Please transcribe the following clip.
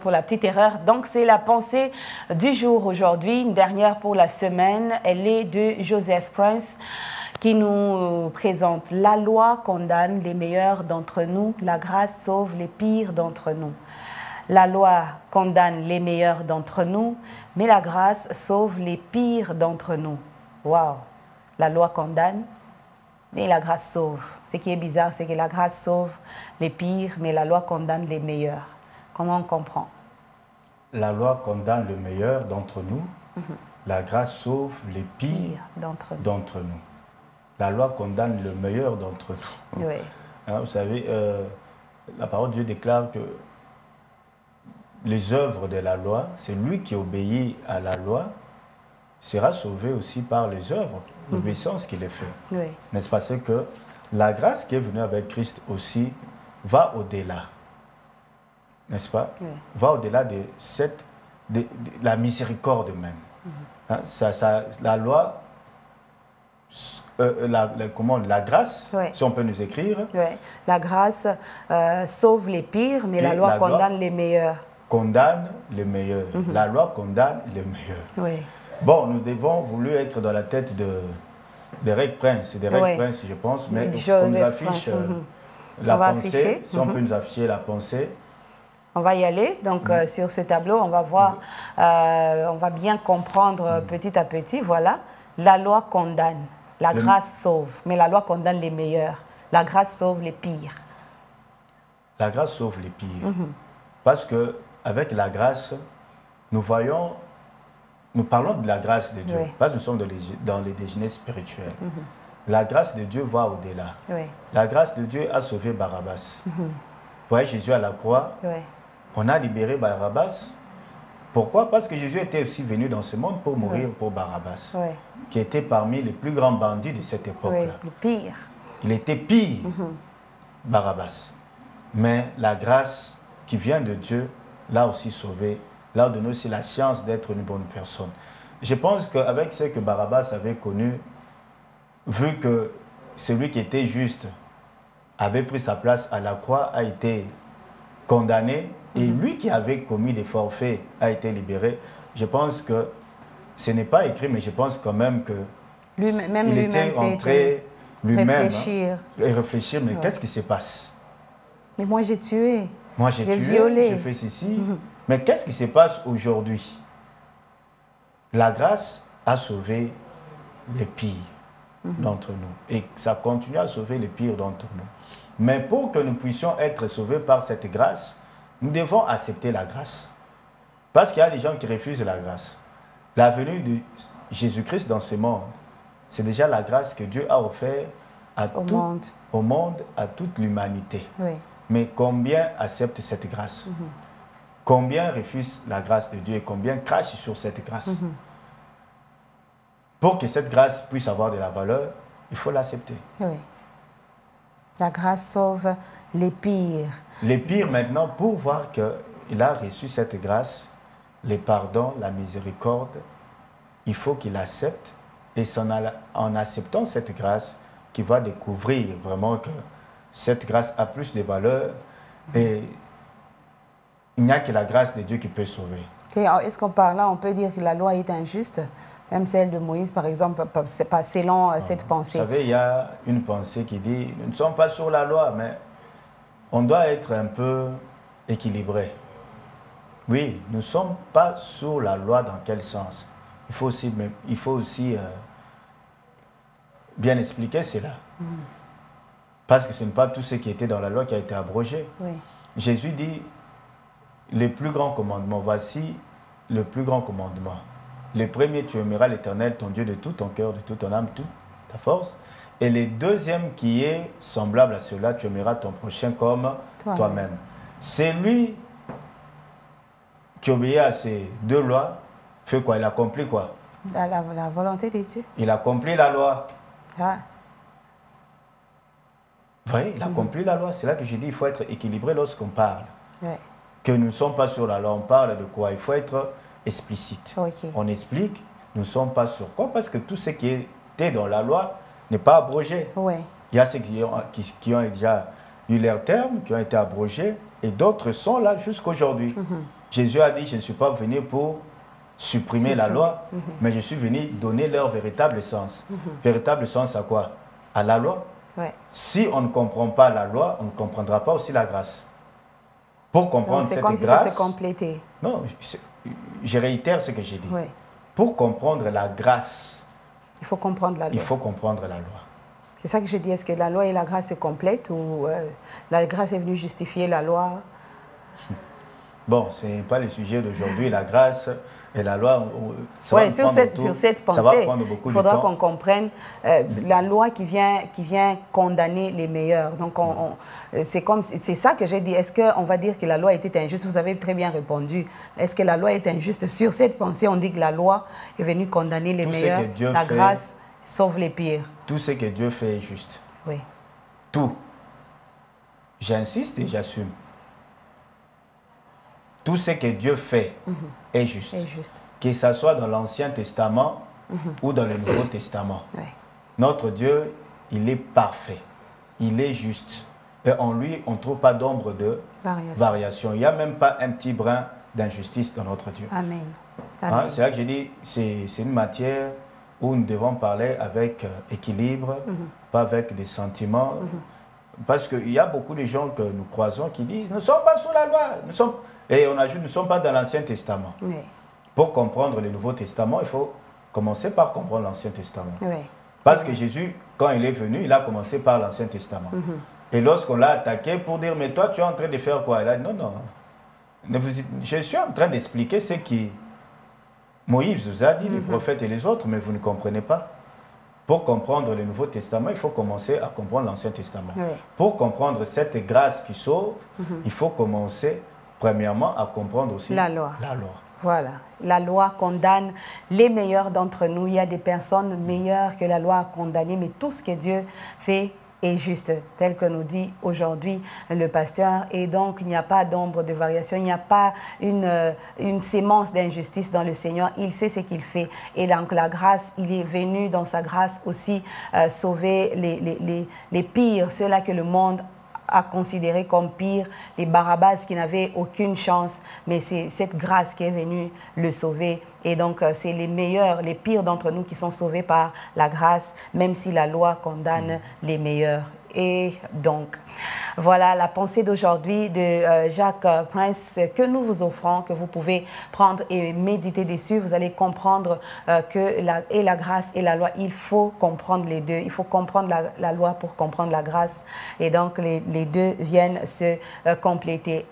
pour la petite erreur. Donc, c'est la pensée du jour aujourd'hui, une dernière pour la semaine. Elle est de Joseph Prince qui nous présente « La loi condamne les meilleurs d'entre nous, la grâce sauve les pires d'entre nous ». La loi condamne les meilleurs d'entre nous, mais la grâce sauve les pires d'entre nous. Waouh! La loi condamne, et la grâce sauve. Ce qui est bizarre, c'est que la grâce sauve les pires, mais la loi condamne les meilleurs. Comment on comprend? La loi condamne le meilleur d'entre nous. La grâce sauve les pires d'entre nous. La loi condamne le meilleur d'entre nous. Oui. Hein, vous savez, la parole de Dieu déclare que les œuvres de la loi, c'est lui qui obéit à la loi, sera sauvé aussi par les œuvres, l'obéissance qu'il a fait. Oui. N'est-ce pas? C'est que la grâce qui est venue avec Christ aussi va au-delà. N'est-ce pas? Oui. Va au-delà de la miséricorde même. Hein, la loi, la grâce, oui. Si on peut nous écrire. Oui. La grâce sauve les pires, mais la loi condamne les meilleurs. Condamne les meilleurs. La loi condamne les meilleurs. Oui. Bon, nous devons voulu être dans la tête d'Eric Prince. C'est d'Eric oui. Prince, je pense, mais on nous affiche la pensée. Si on peut nous afficher la pensée. On va y aller. Donc, sur ce tableau, on va voir, on va bien comprendre petit à petit. Voilà, la loi condamne, la grâce sauve, mais la loi condamne les meilleurs. La grâce sauve les pires. La grâce sauve les pires. Parce qu'avec la grâce, nous parlons de la grâce de Dieu, oui. Parce que nous sommes dans les déjeuners spirituels. La grâce de Dieu va au-delà. Oui. La grâce de Dieu a sauvé Barabbas. Vous voyez Jésus à la croix, oui. On a libéré Barabbas. Pourquoi? Parce que Jésus était aussi venu dans ce monde pour mourir pour Barabbas, oui. Qui était parmi les plus grands bandits de cette époque-là. Oui, le pire. Il était pire, Barabbas. Mais la grâce qui vient de Dieu l'a aussi sauvé, l'a donné aussi la chance d'être une bonne personne. Je pense qu'avec ce que Barabbas avait connu, vu que celui qui était juste avait pris sa place à la croix, a été condamné, et lui qui avait commis des forfaits a été libéré, je pense que ce n'est pas écrit, mais je pense quand même que il était entré lui-même et réfléchir, mais qu'est-ce qui se passe? Mais moi j'ai tué. Moi j'ai tué, violé. J'ai fait ceci. Mais qu'est-ce qui se passe aujourd'hui? La grâce a sauvé les pires d'entre nous. Et ça continue à sauver les pires d'entre nous. Mais pour que nous puissions être sauvés par cette grâce, nous devons accepter la grâce. Parce qu'il y a des gens qui refusent la grâce. La venue de Jésus-Christ dans ce monde, c'est déjà la grâce que Dieu a offerte au monde, à toute l'humanité. Oui. Mais combien acceptent cette grâce? Combien refusent la grâce de Dieu et combien crachent sur cette grâce? Pour que cette grâce puisse avoir de la valeur, il faut l'accepter. Oui. La grâce sauve les pires. Les pires maintenant, pour voir qu'il a reçu cette grâce, le pardon, la miséricorde, il faut qu'il accepte. Et c'est en acceptant cette grâce qu'il va découvrir vraiment que cette grâce a plus de valeur et il n'y a que la grâce de Dieu qui peut sauver. Est-ce qu'on parle là, on peut dire que la loi est injuste? Même celle de Moïse, par exemple, c'est pas selon cette pensée. Vous savez, il y a une pensée qui dit, nous ne sommes pas sur la loi, mais on doit être un peu équilibré. Oui, nous ne sommes pas sur la loi dans quel sens? Il faut aussi bien expliquer cela. Parce que ce n'est pas tout ce qui était dans la loi qui a été abrogé. Oui. Jésus dit, le plus grand commandement, voici le plus grand commandement. Le premier, tu aimeras l'Éternel, ton Dieu, de tout ton cœur, de toute ton âme, toute ta force. Et le deuxième qui est semblable à cela, tu aimeras ton prochain comme toi-même. C'est lui qui obéit à ces deux lois, fait quoi? Il accomplit quoi? La volonté de Dieu. Il accomplit la loi. Ah. Vous voyez, il accomplit la loi. C'est là que je dis qu'il faut être équilibré lorsqu'on parle. Ouais. Que nous ne sommes pas sur la loi, on parle de quoi? Il faut être explicite. Okay. On explique, nous ne sommes pas sur quoi? Parce que tout ce qui était dans la loi n'est pas abrogé. Ouais. Il y a ceux qui ont déjà eu leur terme, qui ont été abrogés, et d'autres sont là jusqu'aujourd'hui. Jésus a dit, je ne suis pas venu pour supprimer la loi, mais je suis venu donner leur véritable sens. Véritable sens à quoi? À la loi. Ouais. Si on ne comprend pas la loi, on ne comprendra pas aussi la grâce. Pour comprendre cette grâce... C'est comme si ça s'est complété. Non, je réitère ce que j'ai dit. Oui. Pour comprendre la grâce, il faut comprendre la loi. Il faut comprendre la loi. C'est ça que je dis. Est-ce que la loi et la grâce se complètent ou la grâce est venue justifier la loi? Bon, ce n'est pas le sujet d'aujourd'hui. La grâce et la loi, ouais, sur cette pensée, il faudra qu'on comprenne la loi qui vient condamner les meilleurs. Donc, c'est ça que j'ai dit. Est-ce qu'on va dire que la loi était injuste? Vous avez très bien répondu. Est-ce que la loi est injuste? Sur cette pensée, on dit que la loi est venue condamner les meilleurs. La grâce sauve les pires. Tout ce que Dieu fait est juste. Oui. Tout. J'insiste et j'assume. Tout ce que Dieu fait est juste. Que ce soit dans l'Ancien Testament ou dans le Nouveau Testament. Oui. Notre Dieu, il est parfait. Il est juste. Et en lui, on ne trouve pas d'ombre de variation. Il n'y a même pas un petit brin d'injustice dans notre Dieu. Amen. Hein, c'est là que j'ai dit, c'est une matière où nous devons parler avec équilibre, pas avec des sentiments. Parce qu'il y a beaucoup de gens que nous croisons qui disent « Nous ne sommes pas sous la loi ». Et on ajoute, nous ne sommes pas dans l'Ancien Testament. Oui. Pour comprendre le Nouveau Testament, il faut commencer par comprendre l'Ancien Testament. Oui. Parce que Jésus, quand il est venu, il a commencé par l'Ancien Testament. Et lorsqu'on l'a attaqué pour dire, mais toi, tu es en train de faire quoi? Il a dit, non, non. Je suis en train d'expliquer ce qui Moïse vous a dit, les prophètes et les autres, mais vous ne comprenez pas. Pour comprendre le Nouveau Testament, il faut commencer à comprendre l'Ancien Testament. Oui. Pour comprendre cette grâce qui sauve, il faut commencer premièrement à comprendre aussi la loi. Voilà. La loi condamne les meilleurs d'entre nous. Il y a des personnes meilleures que la loi a condamné, mais tout ce que Dieu fait est juste, tel que nous dit aujourd'hui le pasteur. Et donc, il n'y a pas d'ombre de variation, il n'y a pas une sémence d'injustice dans le Seigneur. Il sait ce qu'il fait. Et donc, la grâce, il est venu dans sa grâce aussi sauver les pires, ceux-là que le monde a considéré comme pire, les Barabbas qui n'avaient aucune chance, mais c'est cette grâce qui est venue le sauver. Et donc, c'est les meilleurs, les pires d'entre nous qui sont sauvés par la grâce, même si la loi condamne les meilleurs. Et donc, voilà la pensée d'aujourd'hui de Jacques Prince que nous vous offrons, que vous pouvez prendre et méditer dessus. Vous allez comprendre que la grâce et la loi, il faut comprendre les deux. Il faut comprendre la loi pour comprendre la grâce. Et donc, les deux viennent se compléter.